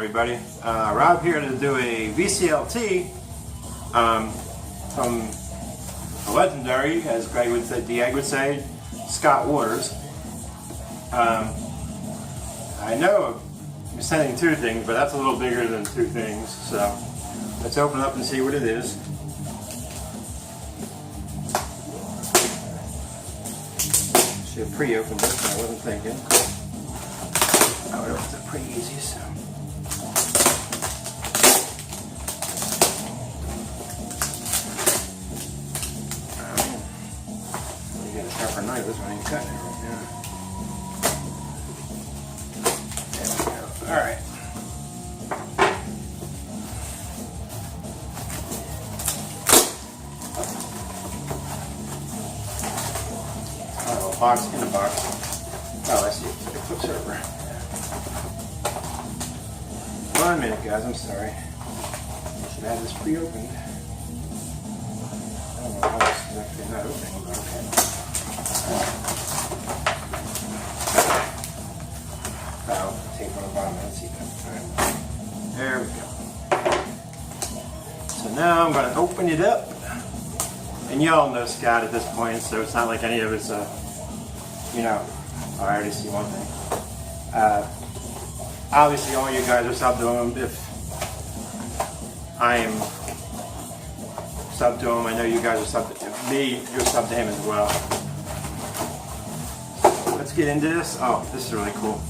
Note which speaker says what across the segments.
Speaker 1: everybody? Rob here to do a VCLT from a legendary, as Greg would say, Dieg would say, Scott Waters. I know I'm sending two things, but that's a little bigger than two things, so let's open it up and see what it is. Should have pre-opened this, I wasn't thinking. Oh, it opens up pretty easy, so. You got a sharper knife, this one ain't cutting it right now. There we go. Alright. Oh, box in a box. Oh, I see. It flips over. 1 minute, guys. I'm sorry. I should have this pre-opened. I don't know how this is actually not opening, but okay. Oh, tape on the bottom. Let's see that. Alright. There we go. So now I'm going to open it up. And y'all know Scott at this point, so it's not like any of it's you know, oh, I already see one thing. Obviously, all you guys are sub to him. If I am sub to him, I know you guys are sub to me. You're sub to him as well. Let's get into this. Oh, this is really cool.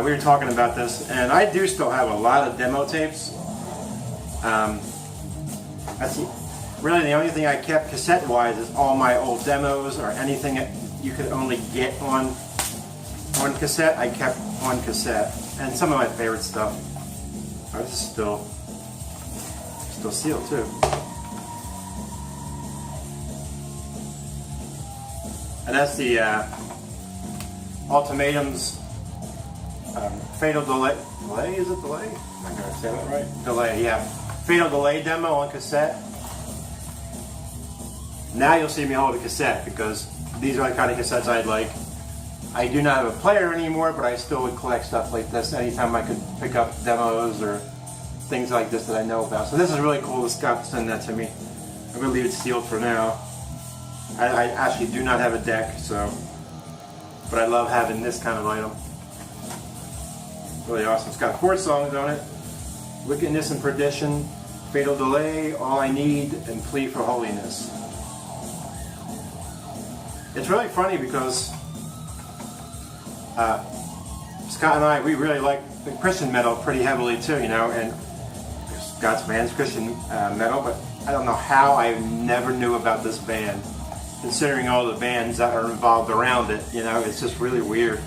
Speaker 1: We were talking about this, and I do still have a lot of demo tapes. That's really the only thing I kept cassette-wise is all my old demos or anything that you could only get on cassette. I kept on cassette, and some of my favorite stuff. Oh, this is still sealed too. And that's the Ultimatum's Fatal Delay. Delay? Is it delay? Am I going to say that right? Delay, yeah. Fatal Delay demo on cassette. Now you'll see me hold a cassette because these are the kind of cassettes I'd like. I do not have a player anymore, but I still would collect stuff like this anytime I could pick up demos or things like this that I know about. So this is really cool that Scott sent that to me. I'm going to leave it sealed for now. I actually do not have a deck, so, but I love having this kind of item. Really awesome. It's got 4 songs on it. Wickedness and Perdition, Fatal Delay, All I Need, and Plea for Holiness. It's really funny because Scott and I, we really like the Christian metal pretty heavily too, you know, and Scott's band's Christian metal, but I don't know how I never knew about this band, considering all the bands that are involved around it, you know, it's just really weird.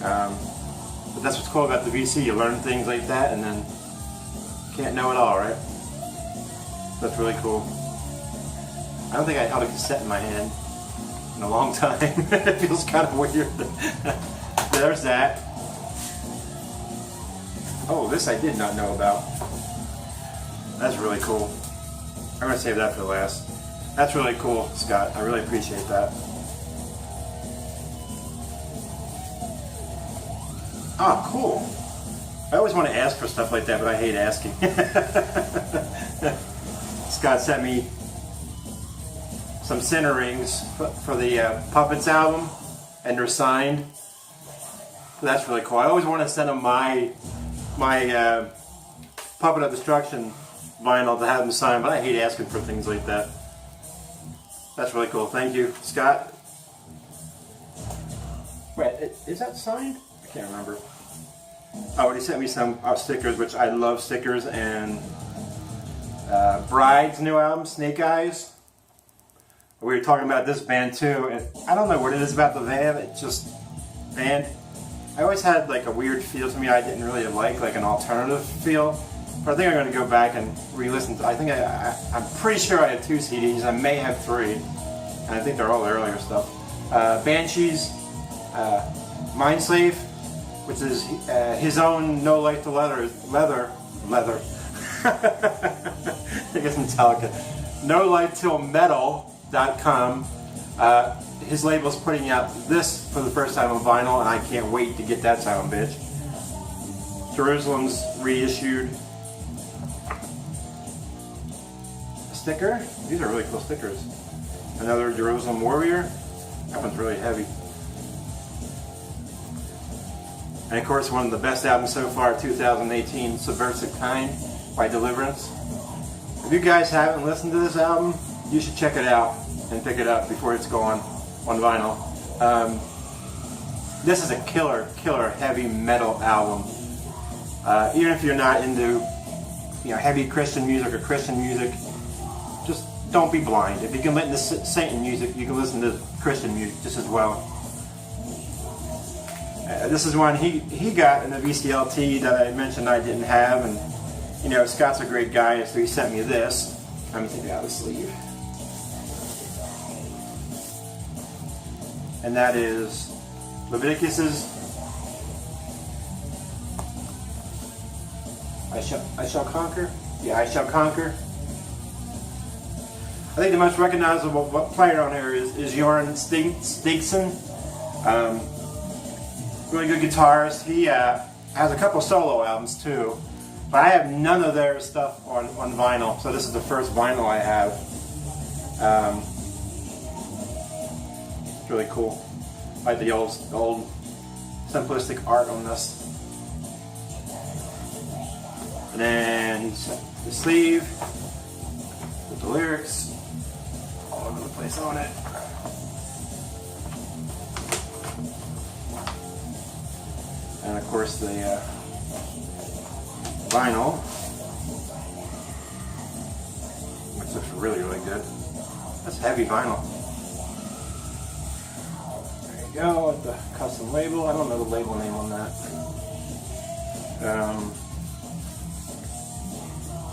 Speaker 1: But that's what's cool about the VC, you learn things like that and then you can't know it all, right? That's really cool. I don't think I held a cassette in my hand in a long time. It feels kind of weird. There's that. Oh, this I did not know about. That's really cool. I'm going to save that for last. That's really cool, Scott. I really appreciate that. Oh, cool. I always want to ask for stuff like that, but I hate asking. Scott sent me some center rings for the Puppets album, and they're signed. So that's really cool. I always want to send them my Puppet of Destruction vinyl to have them signed, but I hate asking for things like that. That's really cool. Thank you, Scott. Wait, is that signed? I can't remember. Oh, he sent me some stickers, which I love stickers, and Bride's new album, Snake Eyes. We were talking about this band too, and I don't know what it is about the band. It's just band. I always had like a weird feel to me. I didn't really like an alternative feel. But I think I'm going to go back and re-listen to. I think I'm pretty sure I have 2 CDs. I may have 3, and I think they're all earlier stuff. Banshees, Mindslave, which is his own No Light to Leather. I guess Metallica. No Light Till Metal.com. His label's putting out this for the first time on vinyl, and I can't wait to get that son of a bitch. Jerusalem's reissued a sticker. These are really cool stickers. Another Jerusalem Warrior. That one's really heavy. And of course, one of the best albums so far, 2018, Subversive Kind by Deliverance. If you guys haven't listened to this album, you should check it out and pick it up before it's gone on vinyl. This is a killer heavy metal album. Even if you're not into, heavy Christian music or Christian music, just don't be blind. If you can listen to Satan music, you can listen to Christian music just as well. This is one he got in the VCLT that I mentioned I didn't have, and Scott's a great guy, so he sent me this. Let me take it out of the sleeve. And that is Leviticus's I shall conquer. Yeah, I shall conquer. I think the most recognizable player on here is Jorn Stigson. Really good guitarist. He has a couple solo albums too, but I have none of their stuff on vinyl, so this is the first vinyl I have. It's really cool. I like the old simplistic art on this. And then the sleeve with the lyrics all over the place on it. And of course the vinyl, which looks really good. That's heavy vinyl. There you go, with the custom label. I don't know the label name on that.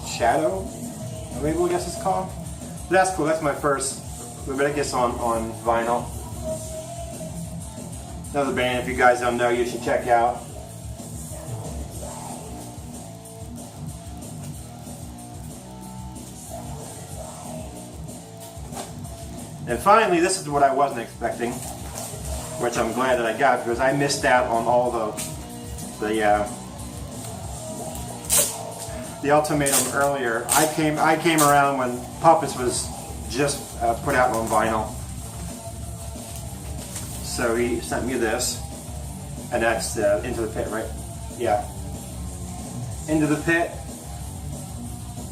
Speaker 1: Shadow, the label I guess it's called. But that's cool. That's my first Leviticus on vinyl. Another band, if you guys don't know, you should check out. And finally, this is what I wasn't expecting, which I'm glad that I got, because I missed out on all the ultimatum earlier. I came around when Puppets was just put out on vinyl. So he sent me this, and that's Into the Pit, right? Yeah. Into the Pit,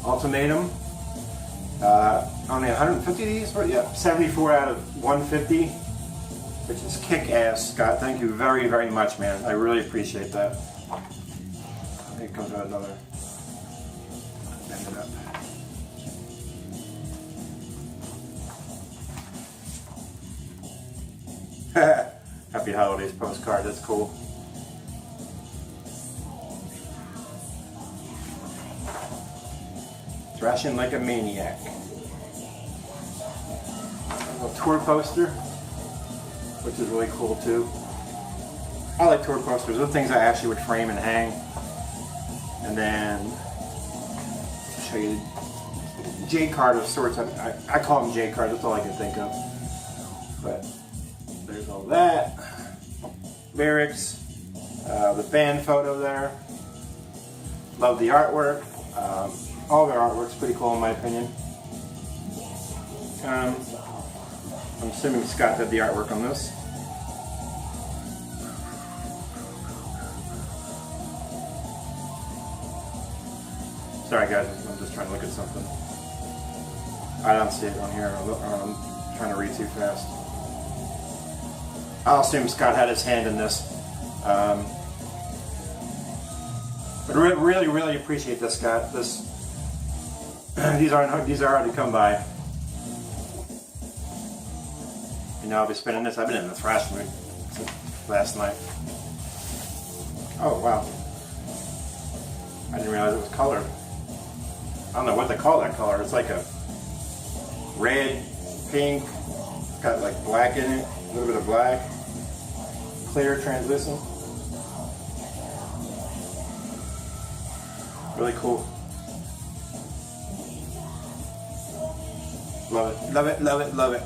Speaker 1: Ultimatum. Only 150 of these? Yeah, 74 out of 150, which is kick-ass, Scott. Thank you very, very much, man. I really appreciate that. Here comes another. Bend it up. Happy Holidays postcard, that's cool. Thrashing like a maniac. A little tour poster, which is really cool too. I like tour posters. Those are things I actually would frame and hang. And then, I'll show you the J card of sorts. I call them J cards, that's all I can think of. But there's all that. Lyrics, the band photo there. Love the artwork. All their artwork's pretty cool in my opinion. I'm assuming Scott did the artwork on this. Sorry guys, I'm just trying to look at something. I don't see it on here. I'm trying to read too fast. I'll assume Scott had his hand in this. But really, really appreciate this, Scott. These are hard to come by. I'll be spinning this. I've been in the thrash mood since last night. Oh wow! I didn't realize it was colored. I don't know what they call that color. It's like a red, pink. It's got like black in it, a little bit of black, clear, translucent. Really cool. Love it, love it, love it, love it.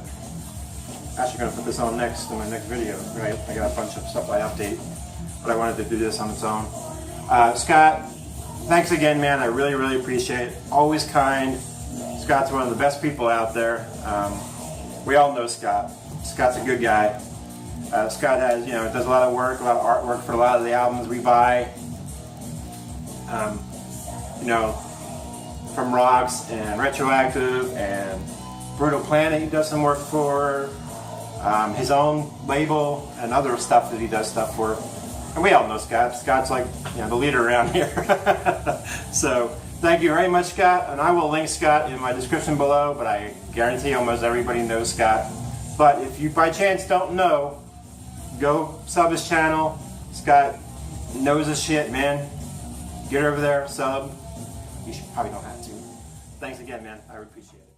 Speaker 1: Actually going to put this on next in my next video, right? I got a bunch of stuff I update, but I wanted to do this on its own. Scott, thanks again, man. I really, really appreciate it. Always kind. Scott's one of the best people out there. We all know Scott. Scott's a good guy. Scott has, does a lot of work, a lot of artwork for a lot of the albums we buy. From Rocks and Retroactive and Brutal Planet, he does some work for. His own label and other stuff that he does stuff for. And we all know Scott. Scott's like the leader around here. So thank you very much, Scott. And I will link Scott in my description below, but I guarantee almost everybody knows Scott. But if you by chance don't know, go sub his channel. Scott knows his shit, man. Get over there, sub. You probably don't have to. Thanks again, man. I appreciate it.